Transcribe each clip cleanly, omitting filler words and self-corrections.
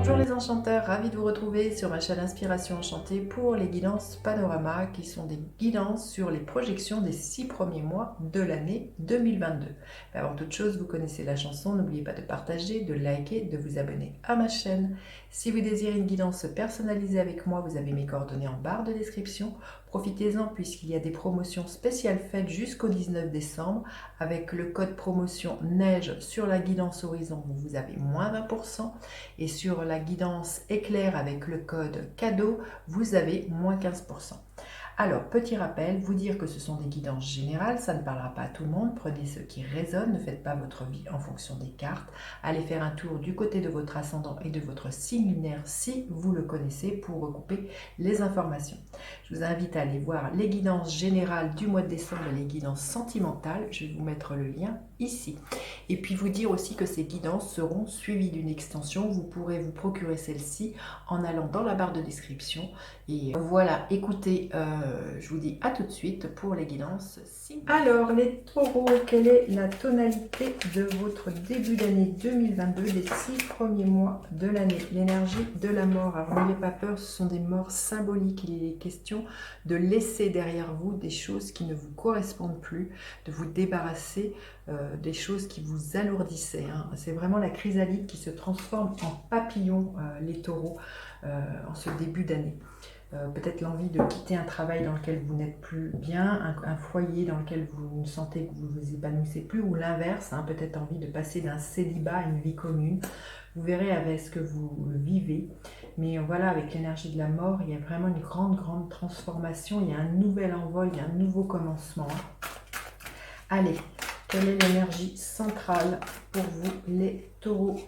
Bonjour les enchanteurs, ravi de vous retrouver sur ma chaîne Inspiration Enchantée pour les guidances Panorama qui sont des guidances sur les projections des 6 premiers mois de l'année 2022. Mais avant toute chose, vous connaissez la chanson, n'oubliez pas de partager, de liker, de vous abonner à ma chaîne. Si vous désirez une guidance personnalisée avec moi, vous avez mes coordonnées en barre de description. Profitez-en puisqu'il y a des promotions spéciales faites jusqu'au 19 décembre. Avec le code promotion neige sur la guidance horizon, vous avez moins 20%. Et sur la guidance éclair avec le code cadeau, vous avez moins 15%. Alors, petit rappel, vous dire que ce sont des guidances générales, ça ne parlera pas à tout le monde, prenez ce qui résonne, ne faites pas votre vie en fonction des cartes, allez faire un tour du côté de votre ascendant et de votre signe lunaire si vous le connaissez pour recouper les informations. Je vous invite à aller voir les guidances générales du mois de décembre et les guidances sentimentales, je vais vous mettre le lien ici. Et puis vous dire aussi que ces guidances seront suivies d'une extension, vous pourrez vous procurer celle-ci en allant dans la barre de description. Et voilà, écoutez, je vous dis à tout de suite pour les guidances. Alors les taureaux, quelle est la tonalité de votre début d'année 2022, les 6 premiers mois de l'année? L'énergie de la mort. Alors n'ayez pas peur, ce sont des morts symboliques. Il est question de laisser derrière vous des choses qui ne vous correspondent plus, de vous débarrasser des choses qui vous alourdissaient. Hein. C'est vraiment la chrysalide qui se transforme en papillon, les taureaux, en ce début d'année. Peut-être l'envie de quitter un travail dans lequel vous n'êtes plus bien, un foyer dans lequel vous sentez que vous ne vous épanouissez plus, ou l'inverse, hein, peut-être envie de passer d'un célibat à une vie commune. Vous verrez avec ce que vous vivez. Mais voilà, avec l'énergie de la mort, il y a vraiment une grande transformation. Il y a un nouvel envol, il y a un nouveau commencement. Allez, quelle est l'énergie centrale pour vous, les taureaux?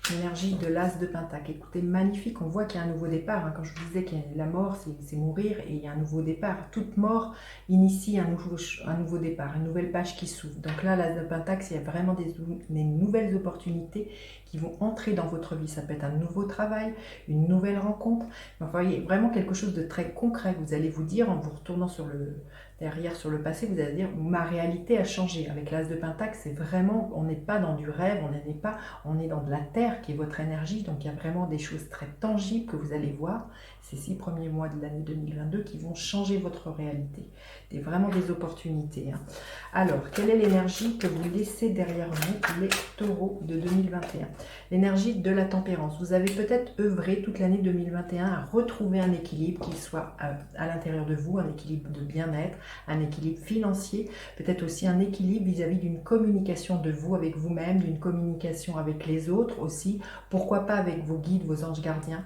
L'énergie de l'as de pentacle. Écoutez, magnifique, on voit qu'il y a un nouveau départ. Hein. Quand je vous disais que la mort, c'est mourir et il y a un nouveau départ. Toute mort initie un nouveau départ, une nouvelle page qui s'ouvre. Donc là, l'as de pentacle, il y a vraiment des nouvelles opportunités qui vont entrer dans votre vie. Ça peut être un nouveau travail, une nouvelle rencontre. Enfin, il y a vraiment quelque chose de très concret. Vous allez vous dire, en vous retournant derrière sur le passé, vous allez dire, ma réalité a changé. Avec l'as de pentacle, c'est vraiment, on n'est pas dans du rêve, on est dans de la terre qui est votre énergie. Donc il y a vraiment des choses très tangibles que vous allez voir ces 6 premiers mois de l'année 2022 qui vont changer votre réalité. Vraiment des opportunités. Hein. Alors, quelle est l'énergie que vous laissez derrière vous, les taureaux de 2021? L'énergie de la tempérance. Vous avez peut-être œuvré toute l'année 2021 à retrouver un équilibre qui soit à l'intérieur de vous, un équilibre de bien-être, un équilibre financier, peut-être aussi un équilibre vis-à-vis d'une communication de vous avec vous-même, d'une communication avec les autres aussi, pourquoi pas avec vos guides, vos anges gardiens.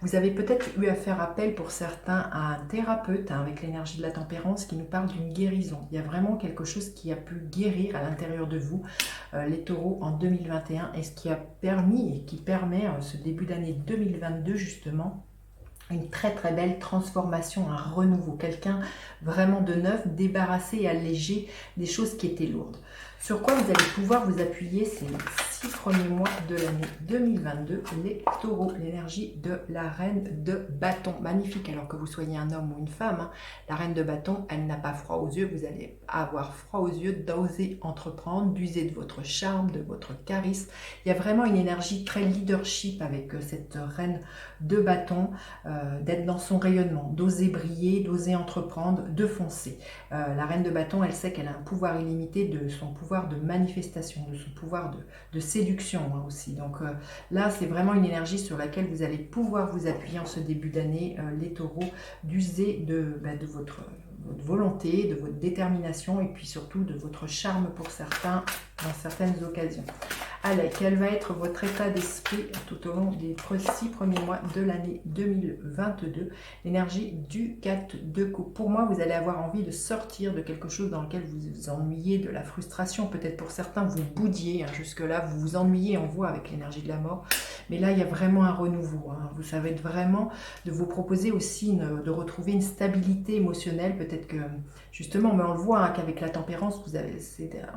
Vous avez peut-être eu à faire appel pour certains à un thérapeute avec l'énergie de la tempérance qui nous parle d'une guérison. Il y a vraiment quelque chose qui a pu guérir à l'intérieur de vous, les taureaux, en 2021, et ce qui a permis et qui permet ce début d'année 2022 justement, une très belle transformation, un renouveau, quelqu'un vraiment de neuf, débarrassé et allégé des choses qui étaient lourdes. Sur quoi vous allez pouvoir vous appuyer ces 6 premiers mois de l'année 2022, les taureaux, l'énergie de la reine de bâton. Magnifique, alors que vous soyez un homme ou une femme, hein, la reine de bâton, elle n'a pas froid aux yeux, vous allez avoir froid aux yeux d'oser entreprendre, d'user de votre charme, de votre charisme. Il y a vraiment une énergie très leadership avec cette reine de bâton, d'être dans son rayonnement, d'oser briller, d'oser entreprendre, de foncer. La reine de bâton, elle sait qu'elle a un pouvoir illimité, de son pouvoir de manifestation, de son pouvoir de séduction, hein, aussi. Donc là, c'est vraiment une énergie sur laquelle vous allez pouvoir vous appuyer en ce début d'année, les taureaux, d'user de votre volonté, de votre détermination et puis surtout de votre charme pour certains, dans certaines occasions. Allez, quel va être votre état d'esprit tout au long des 6 premiers mois de l'année 2022? L'énergie du 4 de coupe. Pour moi, vous allez avoir envie de sortir de quelque chose dans lequel vous vous ennuyez, de la frustration. Peut-être pour certains, vous boudiez. Hein, jusque-là, vous vous ennuyez, on voit, avec l'énergie de la mort. Mais là, il y a vraiment un renouveau. Hein. Vous savez vraiment de vous proposer aussi de retrouver une stabilité émotionnelle. Peut-être que, justement, mais on le voit, hein, qu'avec la tempérance,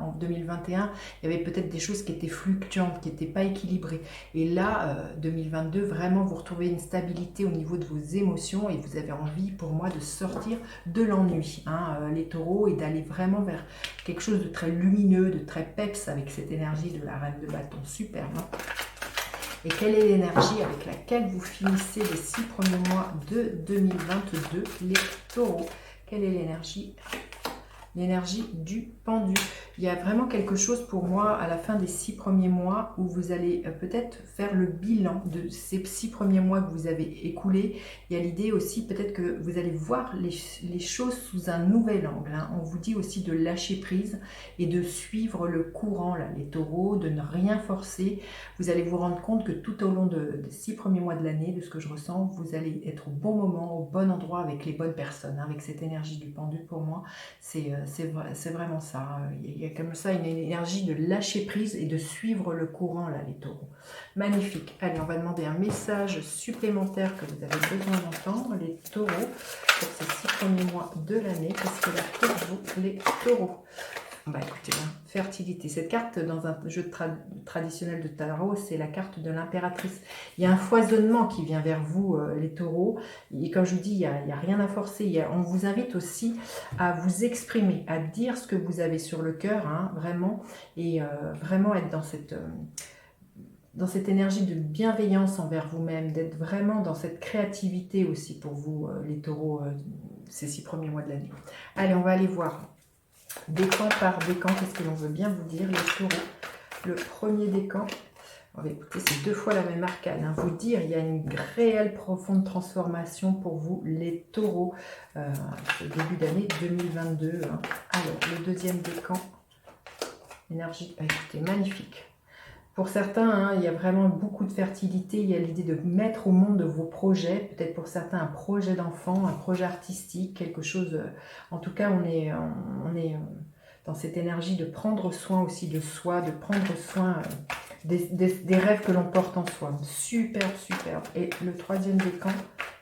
en 2021, il y avait peut-être des choses qui étaient fluctuantes, qui n'étaient pas équilibrées. Et là, 2022, vraiment, vous retrouvez une stabilité au niveau de vos émotions et vous avez envie, pour moi, de sortir de l'ennui, hein, les taureaux, et d'aller vraiment vers quelque chose de très lumineux, de très peps avec cette énergie de la reine de bâton. Superbe, hein. Et quelle est l'énergie avec laquelle vous finissez les 6 premiers mois de 2022, les taureaux? Quelle est l'énergie? L'énergie du pendu. Il y a vraiment quelque chose pour moi à la fin des 6 premiers mois où vous allez peut-être faire le bilan de ces 6 premiers mois que vous avez écoulés. Il y a l'idée aussi peut-être que vous allez voir les choses sous un nouvel angle. Hein. On vous dit aussi de lâcher prise et de suivre le courant, là, les taureaux, de ne rien forcer. Vous allez vous rendre compte que tout au long des 6 premiers mois de l'année, de ce que je ressens, vous allez être au bon moment, au bon endroit avec les bonnes personnes. Hein. Avec cette énergie du pendu pour moi, c'est vraiment ça. Il y a comme ça une énergie de lâcher prise et de suivre le courant, là, les taureaux. Magnifique. Allez, on va demander un message supplémentaire que vous avez besoin d'entendre, les taureaux, pour ces 6 premiers mois de l'année. Qu'est-ce que là pour vous, les taureaux? Bah écoutez bien, fertilité. Cette carte, dans un jeu traditionnel de tarot, c'est la carte de l'impératrice. Il y a un foisonnement qui vient vers vous, les taureaux. Et comme je vous dis, il n'y a rien à forcer. On vous invite aussi à vous exprimer, à dire ce que vous avez sur le cœur, hein, vraiment. Et vraiment être dans cette énergie de bienveillance envers vous-même, d'être vraiment dans cette créativité aussi pour vous, les taureaux, ces 6 premiers mois de l'année. Allez, on va aller voir. Décan par décan, qu'est-ce que l'on veut bien vous dire, les taureaux? Le premier décan, on va écouter, c'est 2 fois la même arcane. Hein. Vous dire, il y a une réelle profonde transformation pour vous, les taureaux, ce début d'année 2022. Hein. Alors, le deuxième décan, énergie, écoutez, magnifique. Pour certains, hein, il y a vraiment beaucoup de fertilité, il y a l'idée de mettre au monde vos projets, peut-être pour certains un projet d'enfant, un projet artistique, quelque chose, en tout cas on est dans cette énergie de prendre soin aussi de soi, de prendre soin des rêves que l'on porte en soi. Super, super. Et le troisième décan,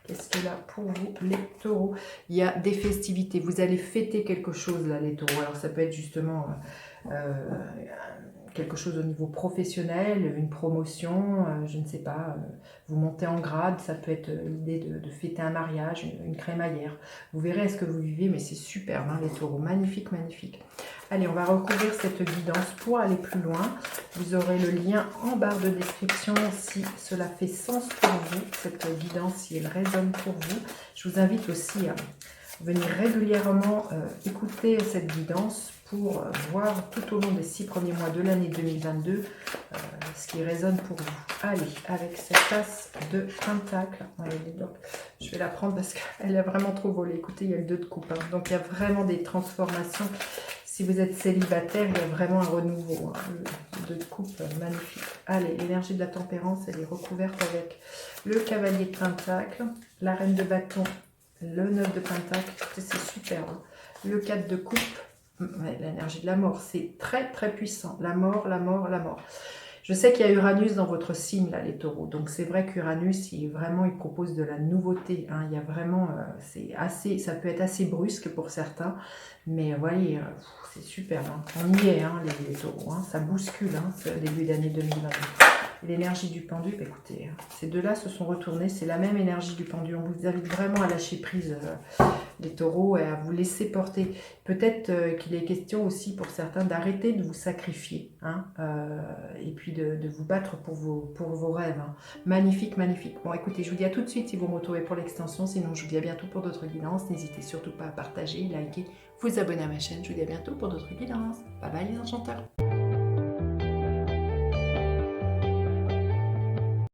qu'est-ce qu'il y a là pour vous, les taureaux? Il y a des festivités, vous allez fêter quelque chose là, les taureaux. Alors ça peut être justement quelque chose au niveau professionnel, une promotion, je ne sais pas, vous montez en grade, ça peut être l'idée de fêter un mariage, une crémaillère. Vous verrez ce que vous vivez, mais c'est superbe, hein, les taureaux, magnifique, magnifique. Allez, on va recouvrir cette guidance pour aller plus loin. Vous aurez le lien en barre de description si cela fait sens pour vous, cette guidance, si elle résonne pour vous. Je vous invite aussi à venir régulièrement écouter cette guidance pour voir tout au long des 6 premiers mois de l'année 2022 ce qui résonne pour vous. Allez, avec cette tasse de pentacle, je vais la prendre parce qu'elle a vraiment trop volé. Écoutez, il y a le 2 de coupe, hein. Donc il y a vraiment des transformations. Si vous êtes célibataire, il y a vraiment un renouveau. Hein. Le 2 de coupe, magnifique. Allez, l'énergie de la tempérance, elle est recouverte avec le cavalier de pentacle, la reine de bâton, le 9 de pentacle. Écoutez, c'est super. Hein. Le 4 de coupe. L'énergie de la mort, c'est très très puissant. La mort, la mort, la mort. Je sais qu'il y a Uranus dans votre signe, là, les taureaux. Donc c'est vrai qu'Uranus, il propose de la nouveauté. Hein. Il y a vraiment, ça peut être assez brusque pour certains. Mais vous voyez, c'est super. Hein. On y est, hein, les taureaux. Hein. Ça bouscule, hein, ce début d'année 2022. L'énergie du pendu, bah, écoutez, ces deux-là se sont retournés. C'est la même énergie du pendu. On vous invite vraiment à lâcher prise, les taureaux, et à vous laisser porter. Peut-être qu'il est question aussi pour certains d'arrêter de vous sacrifier, hein, et puis de vous battre pour vos rêves. Hein. Magnifique, magnifique. Bon, écoutez, je vous dis à tout de suite si vous me retrouvez pour l'extension. Sinon, je vous dis à bientôt pour d'autres guidances. N'hésitez surtout pas à partager, liker, vous abonner à ma chaîne. Je vous dis à bientôt pour d'autres guidances. Bye bye les enchanteurs.